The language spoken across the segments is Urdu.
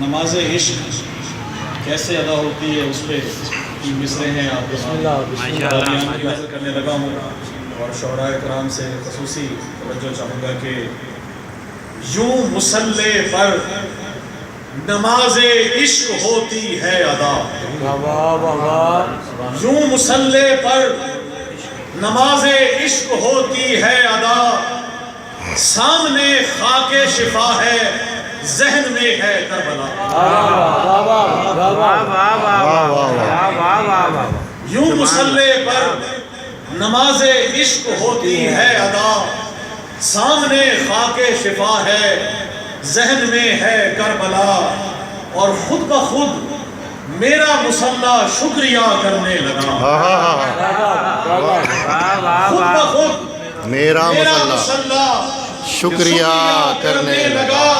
نماز عشق کیسے ادا ہوتی ہے، اس پہ مصرے ہیں آپ بسم اللہ بیان کی نظر کرنے لگا ہوں، اور شعراء کرام سے خصوصی توجہ چاہوں گا کہ یوں مصلی پر نماز عشق ہوتی ہے ادا، یوں مصلی پر نماز عشق ہوتی ہے ادا، سامنے خاک شفا ہے، ذہن میں ہے کربلا۔ یوں مصلی پر نماز عشق ہوتی ہے ادا، سامنے خاک شفا ہے، ذہن میں ہے کربلا، اور خود بخود میرا مصلی شکریہ کرنے لگا، خود بخود میرا مصلی شکریہ کرنے لگا،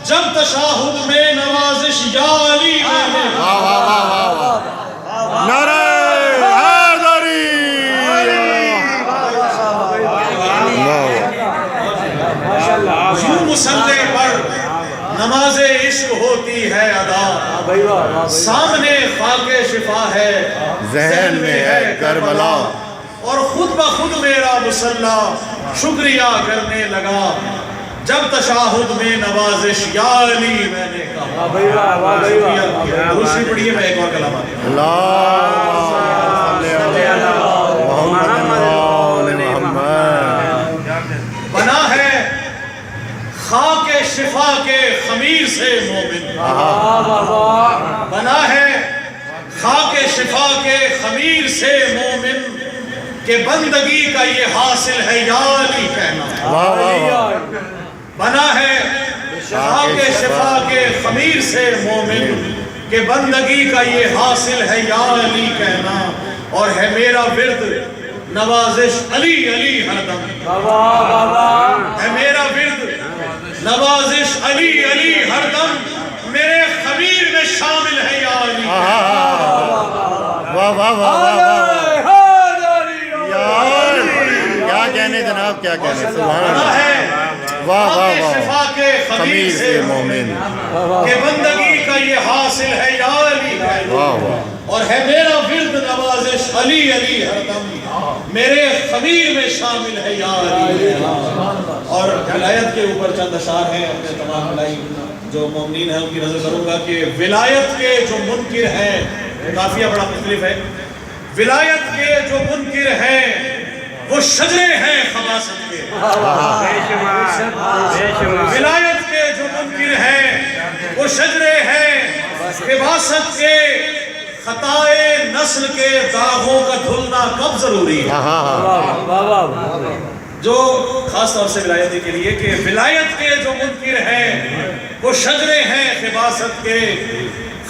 جب تشاہد میں نوازش یا علی میں نعرہ حیدری! یوں مصلی پر نماز عشق ہوتی ہے ادا، سامنے خاک شفا ہے، ذہن میں ہے کربلا، اور خود بخود میرا مصلی شکریہ کرنے لگا، جب تشاہد میں نوازش یا علی میں نے کہا۔ دوسری پڑھیے، میں ایک اور کلام آتی ہوں۔ بنا ہے خاک شفا کے خمیر سے مومن، بنا ہے خاک شفا کے خمیر سے مومن، کہ بندگی کا یہ حاصل ہے یا علی کہنا، بنا ہے خاک شفا کے خمیر سے مومن، کہ بندگی کا یہ حاصل ہے یا علی کہنا، اور ہے میرا ورد نوازش علی علی ہر دم، ہے میرا ورد نوازش علی علی ہر دم، میرے خمیر میں شامل ہے یا علی کیا کہنے جناب، کیا کہنے، سبحان اللہ، ہے واہ واہ واہ، شفا کے خمیر سے مومن، کہ بندگی کا یہ حاصل ہے یا علی واہ واہ، اور ہے میرا ورد نوازش علی علی ہر دم، میرے خمیر میں شامل ہے یا علی۔ اور ولایت کے اوپر چند اشعار ہیں، اپنے تمام بھلائی جو مومنین ہیں ان کی نظر کروں گا کہ ولایت کے جو منکر ہیں، کافیہ بڑا مختلف ہے، ولایت کے جو منکر ہیں وہ شجرے ہیں خباثت کے، ولایت کے جو منکر ہیں وہ شجرے ہیں خباثت کے، خطائے نسل کے داغوں کا دھلنا کب ضروری ہے، جو خاص طور سے ولایت کے لیے کہ ولایت کے جو منکر ہیں وہ شجرے ہیں خباثت کے،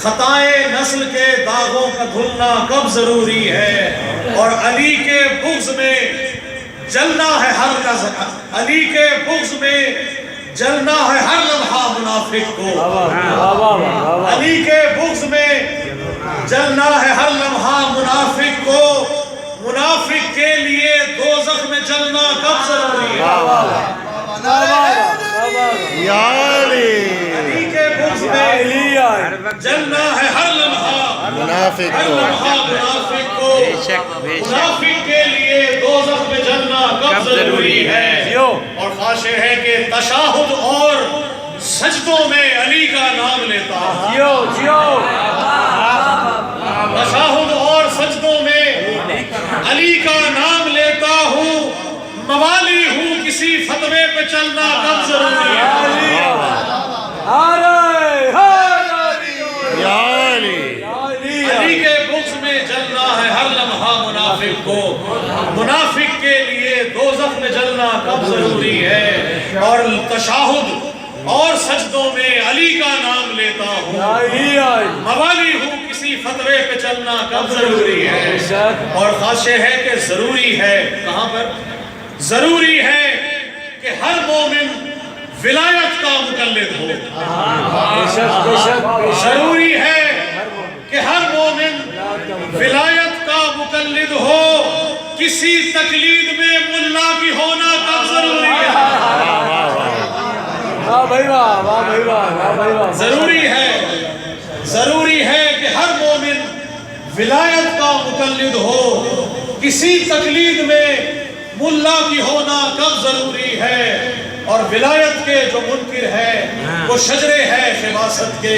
خطائے نسل کے داغوں کا دھلنا کب ضروری ہے، اور علی کے بغض میں جلنا ہے ہر لمحہ، علی کے بغض میں جلنا ہے ہر لمحہ منافق کو، علی کے بغض میں جلنا ہے ہر لمحہ منافق کو، منافق کے لیے دوزخ میں جلنا کب ضروری ہے، یا علی! علی کے بغض میں جلنا ہے ہر لمحہ منافق ہر کو، لمحہ منافق کو، منافق کے لیے دوزخ میں جلنا کب ضروری ہے، اور خواہش ہے کہ تشاہد اور سجدوں میں علی کا نام لیتا ہوں، تشاہد اور سجدوں میں علی کا نام لیتا ہوں، موالی ہوں کسی فتوے پہ چلنا کب ضروری ہے، یا علی! علی کے بغض میں جلنا ہے ہر لمحہ منافق کو، منافق کے لیے دوزخ میں جلنا کب ضروری ہے، اور تشاہد اور سجدوں میں علی کا نام لیتا ہوں، موالی ہوں کسی فتوے پہ چلنا کب ضروری ہے، اور خواہش ہے کہ ضروری ہے، کہاں پر ضروری ہے کہ ہر مومن ولایت کا مقلد ہو، ضروری ہے کہ ہر مومن ولایت کا مقلد ہو، کسی تقلید میں ملا کی ہونا کب ضروری ہے، بھائی واہ، واہ بھائی واہ، واہ بھائی واہ۔ ضروری ہے کہ ہر مومن ولایت کا مقلد ہو. کسی تقلید میں ملا کی ہونا کب ضروری ہے؟ اور ولایت کے جو منکر ہے وہ شجرے ہے خباثت کے.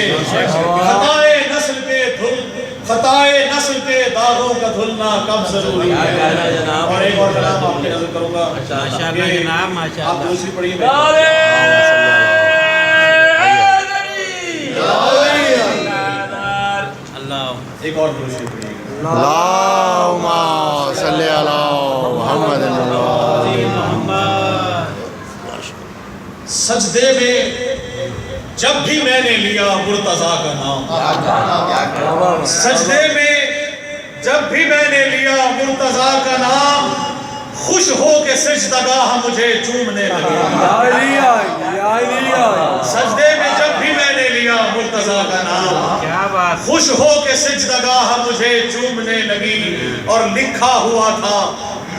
خطائے نسل کے داغوں کا دھلنا کب ضروری ہے؟ اور ایک اور کلام آپ کی نظر کروں گا. آپ دوسری پڑھیے. ایک اور دوسری پڑھیے. اللہم صلی علی محمد. سجدے میں جب بھی میں نے لیا مرتضیٰ کا نام. سجدے میں جب بھی میں نے لیا مرتضیٰ کا نام، خوش ہو کے سجدگاہ مجھے چومنے لگی. سجدے میں جب بھی میں نے لیا مرتضیٰ کا نام، خوش ہو کے سجدگاہ مجھے چومنے لگی. اور لکھا ہوا تھا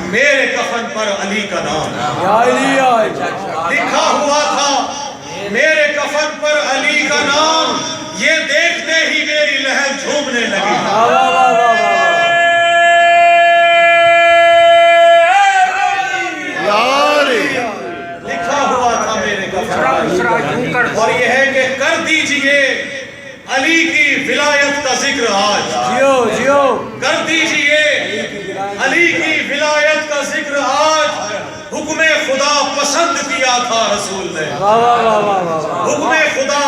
میرے کفن پر علی کا نام. لکھا ہوا تھا میرے کفن پر علی کا نام. یہ دیکھتے ہی میری لہر جھومنے لگی. لکھا ہوا تھا میرے کفن پر. اور یہ ہے کہ کر دیجئے علی کی ولایت کا ذکر آج. کر دیجئے علی کی ولایت کا ذکر آج. حکم خدا پسند کیا تھا رسول نے. حکم خدا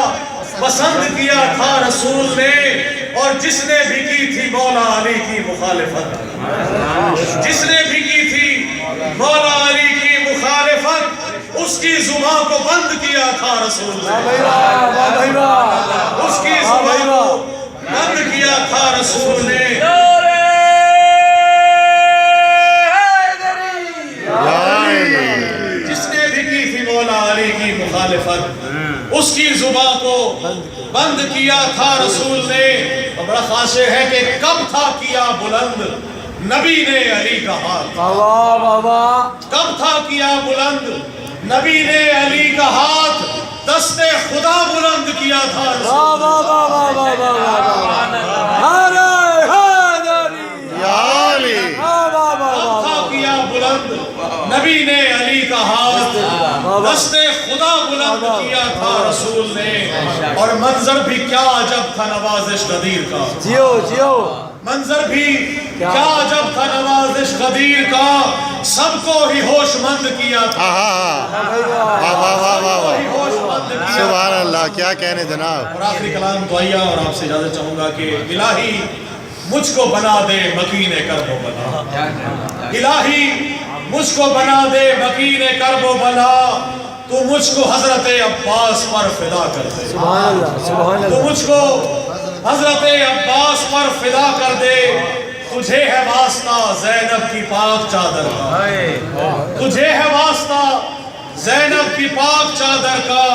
پسند کیا تھا رسول نے. اور جس نے بھی کی تھی مولا علی کی مخالفت، جس نے بھی کی تھی مولا علی کی مخالفت، اس کی زبان کو بند کیا تھا رسول نے. اس کی زبان کو بند کیا تھا رسول نے. جس نے بھی کی تھی مولا علی کی مخالفت، اس کی زبان کو بند کیا تھا رسول نے. اور بڑا خاص ہے کہ کب تھا کیا بلند نبی نے علی کا ہاتھ. کب تھا کیا بلند نبی نے علی کا ہاتھ. دست خدا بلند کیا تھا رسول نبی نے علی کا ہاتھ. دست خدا بلند کیا تھا رسول نے. اور منظر بھی کیا عجب تھا نوازش غدیر کا. منظر بھی کیا عجب تھا نوازش غدیر کا. سب کو ہی ہوش مند کیا تھا. سبحان اللہ، کیا کہنے جناب. اور آخری کلام دعائیہ اور آپ سے اجازت چاہوں گا کہ الہی مجھ کو بنا دے مکین کرب و بلا. الہی مجھ کو بنا دے مکین کرب و بلا. تو مجھ کو حضرت عباس پر فدا کر دے. تو مجھ کو حضرت عباس پر فدا کر دے. تجھے ہے واسطہ زینب کی پاک چادر کا. تجھے ہے واسطہ زینب کی پاک چادر کا.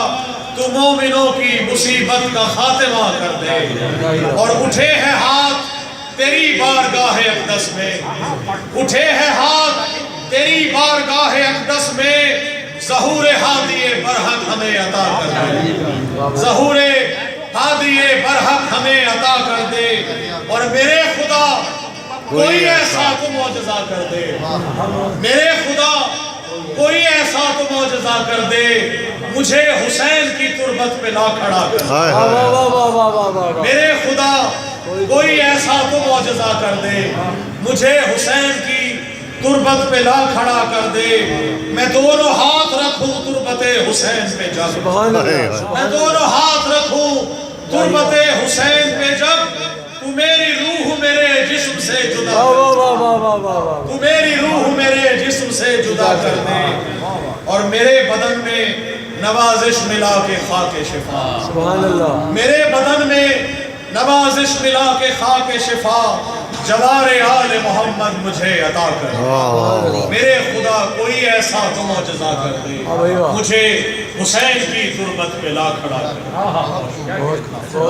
تو مومنوں کی مصیبت کا خاتمہ کر دے. اور اٹھے ہیں ہاتھ تیری بارگاہ اقدس میں. اٹھے ہیں ہاتھ تیری بارگاہ اقدس میں. ظہور ہادی برحق ہمیں عطا کر دے. ظہور ہادی برحق ہمیں عطا کر دے. اور میرے خدا کوئی ایسا تو معجزہ کر دے. میرے خدا کوئی ایسا تو معجزہ کر دے. مجھے حسین کی تربت پہ لا کھڑا کر دے. میرے خدا کوئی ایسا تو معجزہ کر دے. مجھے حسین کی تربت پہ لا کھڑا کر دے. میں دونوں ہاتھ رکھوں تربت حسین پہ جب. میں دونوں ہاتھ رکھوں تربت حسین پہ جب. تو میری روح میرے جسم سے جدا تو میری روح میرے جسم سے جدا کر دے. اور میرے بدن میں نوازش ملا کے خاک شفا. میرے بدن میں نوازش ملا کے خاک شفا. جوار آل محمد مجھے عطا کر. میرے خدا کوئی ایسا تو معجزہ کر دے. مجھے حسین کی تربت پہ لا کھڑا کر.